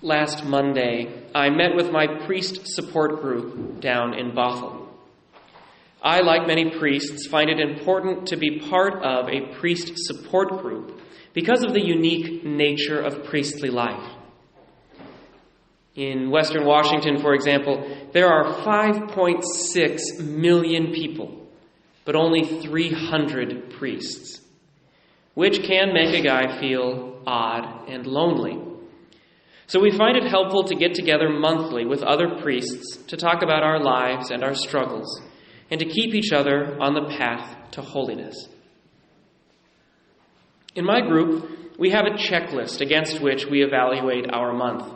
Last Monday, I met with my priest support group down in Bothell. I, like many priests, find it important to be part of a priest support group because of the unique nature of priestly life. In Western Washington, for example, there are 5.6 million people, but only 300 priests, which can make a guy feel odd and lonely. So we find it helpful to get together monthly with other priests to talk about our lives and our struggles, and to keep each other on the path to holiness. In my group, we have a checklist against which we evaluate our month.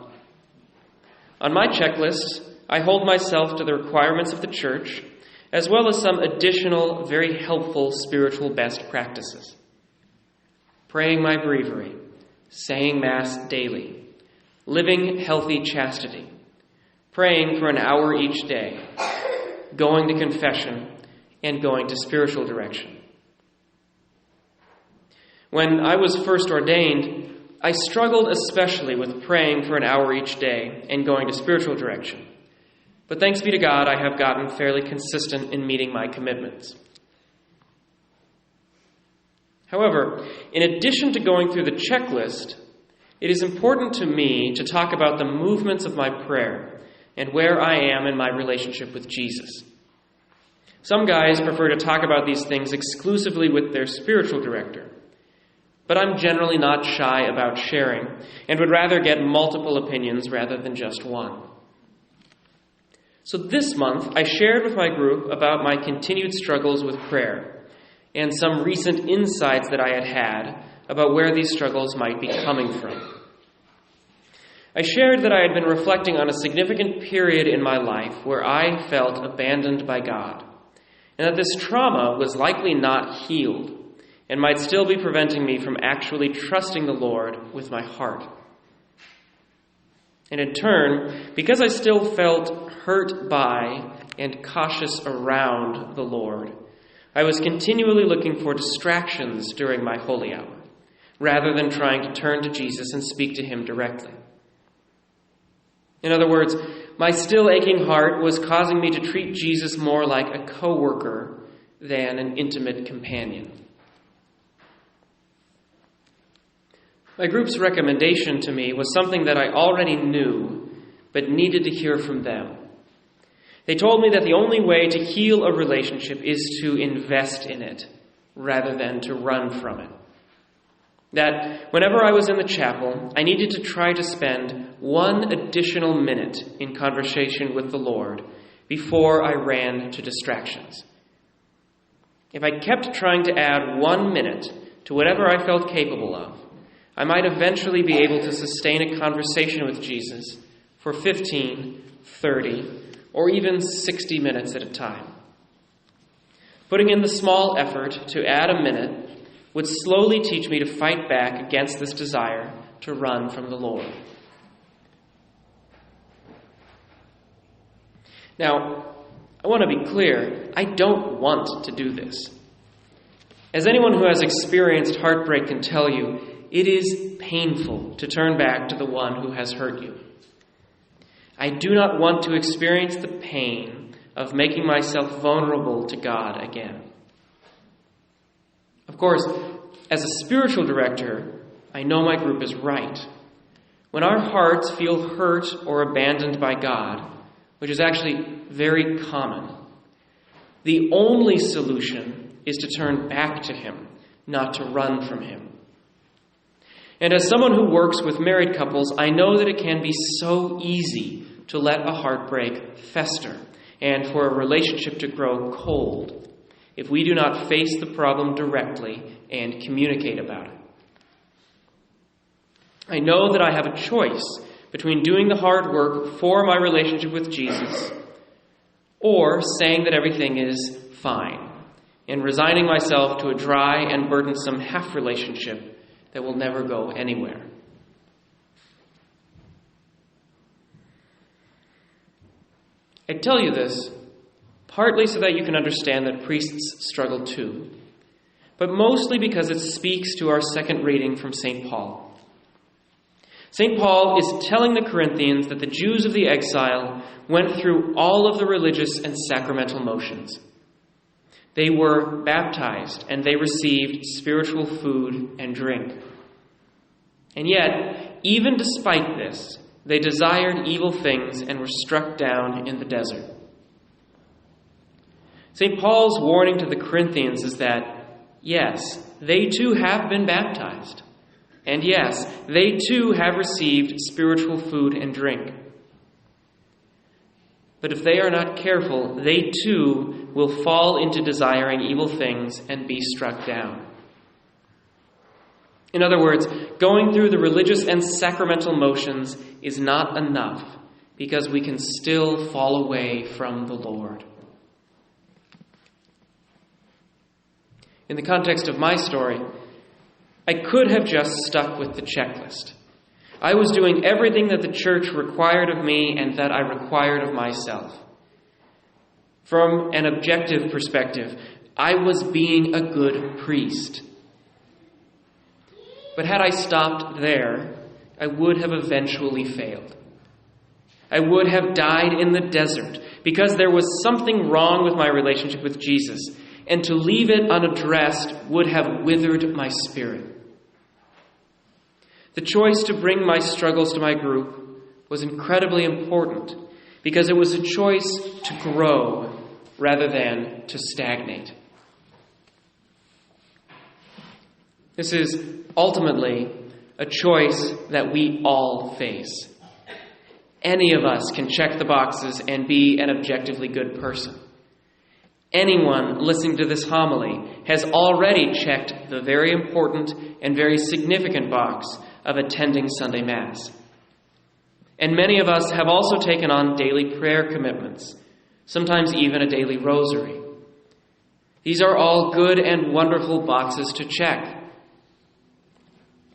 On my checklist, I hold myself to the requirements of the church, as well as some additional, very helpful spiritual best practices. Praying my breviary, saying Mass daily, living healthy chastity, praying for an hour each day, going to confession, and going to spiritual direction. When I was first ordained, I struggled especially with praying for an hour each day and going to spiritual direction. But thanks be to God, I have gotten fairly consistent in meeting my commitments. However, in addition to going through the checklist, it is important to me to talk about the movements of my prayer and where I am in my relationship with Jesus. Some guys prefer to talk about these things exclusively with their spiritual director, but I'm generally not shy about sharing and would rather get multiple opinions rather than just one. So this month, I shared with my group about my continued struggles with prayer and some recent insights that I had about where these struggles might be coming from. I shared that I had been reflecting on a significant period in my life where I felt abandoned by God, and that this trauma was likely not healed and might still be preventing me from actually trusting the Lord with my heart. And in turn, because I still felt hurt by and cautious around the Lord, I was continually looking for distractions during my holy hour, rather than trying to turn to Jesus and speak to him directly. In other words, my still aching heart was causing me to treat Jesus more like a coworker than an intimate companion. My group's recommendation to me was something that I already knew, but needed to hear from them. They told me that the only way to heal a relationship is to invest in it, rather than to run from it. That whenever I was in the chapel, I needed to try to spend one additional minute in conversation with the Lord before I ran to distractions. If I kept trying to add 1 minute to whatever I felt capable of, I might eventually be able to sustain a conversation with Jesus for 15, 30, or even 60 minutes at a time. Putting in the small effort to add a minute would slowly teach me to fight back against this desire to run from the Lord. Now, I want to be clear, I don't want to do this. As anyone who has experienced heartbreak can tell you, it is painful to turn back to the one who has hurt you. I do not want to experience the pain of making myself vulnerable to God again. Of course, as a spiritual director, I know my group is right. When our hearts feel hurt or abandoned by God, which is actually very common, the only solution is to turn back to him, not to run from him. And as someone who works with married couples, I know that it can be so easy to let a heartbreak fester and for a relationship to grow cold if we do not face the problem directly and communicate about it. I know that I have a choice between doing the hard work for my relationship with Jesus or saying that everything is fine and resigning myself to a dry and burdensome half-relationship that will never go anywhere. I tell you this partly so that you can understand that priests struggle too, but mostly because it speaks to our second reading from St. Paul. St. Paul is telling the Corinthians that the Jews of the exile went through all of the religious and sacramental motions. They were baptized and they received spiritual food and drink. And yet, even despite this, they desired evil things and were struck down in the desert. St. Paul's warning to the Corinthians is that, yes, they too have been baptized. And yes, they too have received spiritual food and drink. But if they are not careful, they too will fall into desiring evil things and be struck down. In other words, going through the religious and sacramental motions is not enough because we can still fall away from the Lord. In the context of my story, I could have just stuck with the checklist. I was doing everything that the church required of me and that I required of myself. From an objective perspective, I was being a good priest. But had I stopped there, I would have eventually failed. I would have died in the desert because there was something wrong with my relationship with Jesus, and to leave it unaddressed would have withered my spirit. The choice to bring my struggles to my group was incredibly important because it was a choice to grow rather than to stagnate. This is ultimately a choice that we all face. Any of us can check the boxes and be an objectively good person. Anyone listening to this homily has already checked the very important and very significant box of attending Sunday Mass. And many of us have also taken on daily prayer commitments, sometimes even a daily rosary. These are all good and wonderful boxes to check.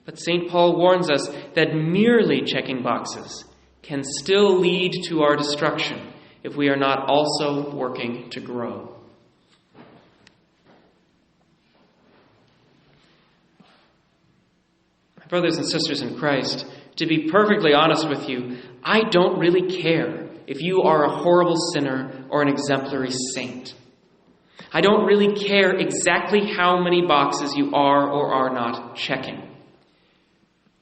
But St. Paul warns us that merely checking boxes can still lead to our destruction if we are not also working to grow. Brothers and sisters in Christ, to be perfectly honest with you, I don't really care if you are a horrible sinner or an exemplary saint. I don't really care exactly how many boxes you are or are not checking.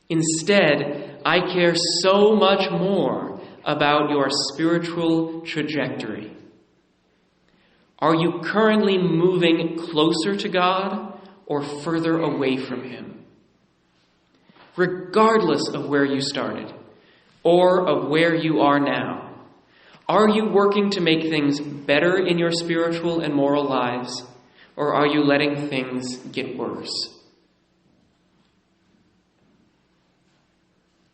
Instead, I care so much more about your spiritual trajectory. Are you currently moving closer to God or further away from Him? Regardless of where you started or of where you are now, are you working to make things better in your spiritual and moral lives, or are you letting things get worse?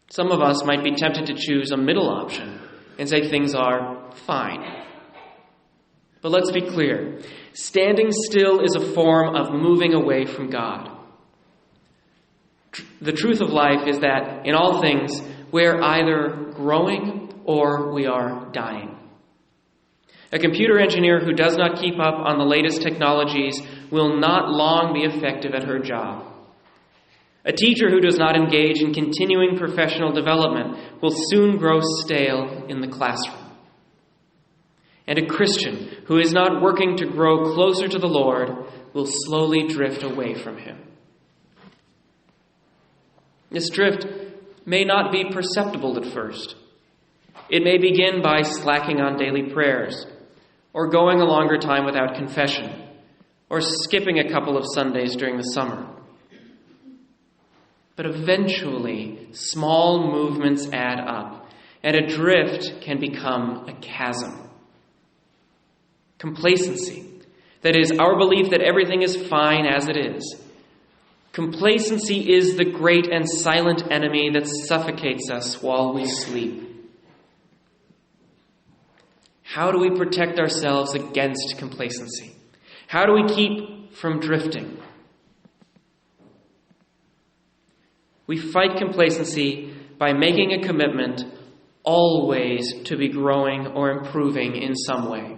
Some of us might be tempted to choose a middle option and say things are fine. But let's be clear. Standing still is a form of moving away from God. The truth of life is that in all things, we're either growing or we are dying. A computer engineer who does not keep up on the latest technologies will not long be effective at her job. A teacher who does not engage in continuing professional development will soon grow stale in the classroom. And a Christian who is not working to grow closer to the Lord will slowly drift away from Him. This drift may not be perceptible at first. It may begin by slacking on daily prayers, or going a longer time without confession, or skipping a couple of Sundays during the summer. But eventually, small movements add up, and a drift can become a chasm. Complacency, that is, our belief that everything is fine as it is. Complacency is the great and silent enemy that suffocates us while we sleep. How do we protect ourselves against complacency? How do we keep from drifting? We fight complacency by making a commitment always to be growing or improving in some way.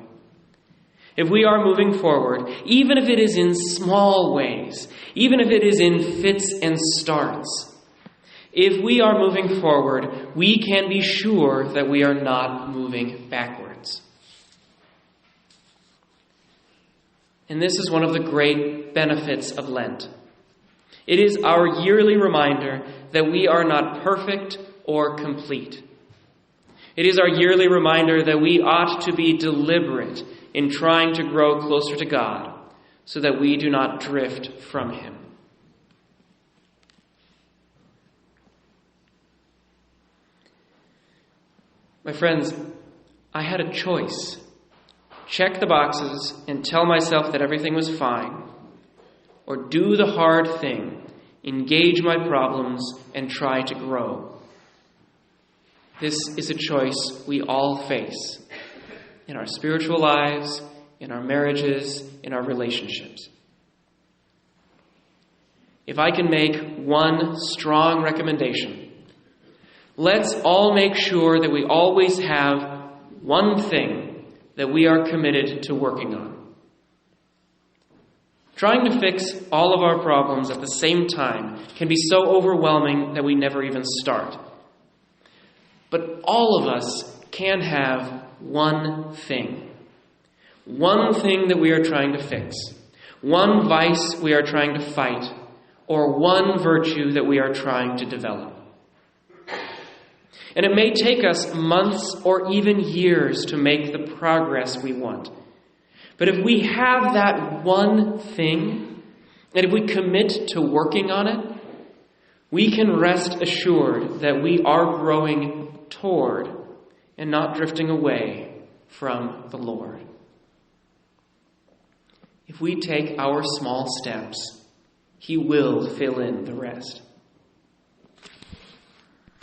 If we are moving forward, even if it is in small ways, even if it is in fits and starts, If we are moving forward, we can be sure that we are not moving backwards. And this is one of the great benefits of Lent. It is our yearly reminder that we are not perfect or complete. It is our yearly reminder that we ought to be deliberate in trying to grow closer to God so that we do not drift from Him. My friends, I had a choice. Check the boxes and tell myself that everything was fine, or do the hard thing, engage my problems, and try to grow. This is a choice we all face in our spiritual lives, in our marriages, in our relationships. If I can make one strong recommendation, let's all make sure that we always have one thing that we are committed to working on. Trying to fix all of our problems at the same time can be so overwhelming that we never even start. But all of us can have one thing that we are trying to fix, one vice we are trying to fight, or one virtue that we are trying to develop. And it may take us months or even years to make the progress we want. But if we have that one thing, and if we commit to working on it, we can rest assured that we are growing toward and not drifting away from the Lord. If we take our small steps, He will fill in the rest.